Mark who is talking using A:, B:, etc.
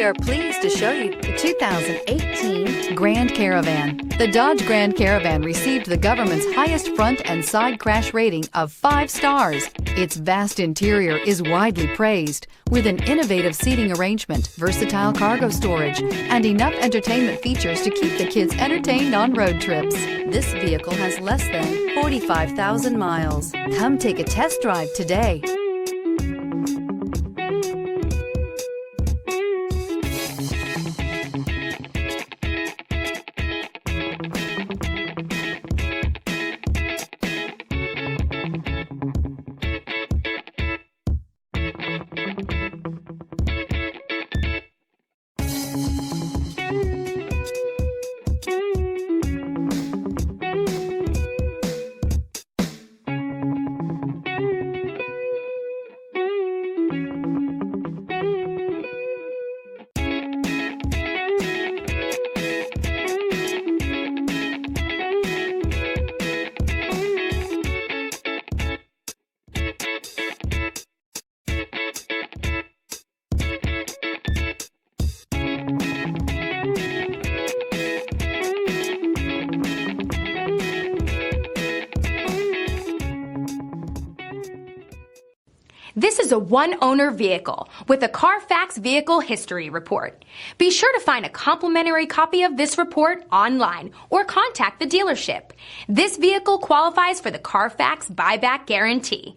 A: We are pleased to show you the 2018 Grand Caravan. The Dodge Grand Caravan received the government's highest front and side crash rating of 5 stars. Its vast interior is widely praised, with an innovative seating arrangement, versatile cargo storage, and enough entertainment features to keep the kids entertained on road trips. This vehicle has less than 45,000 miles. Come take a test drive today.
B: This is a one-owner vehicle with a Carfax Vehicle History Report. Be sure to find a complimentary copy of this report online or contact the dealership. This vehicle qualifies for the Carfax Buyback Guarantee.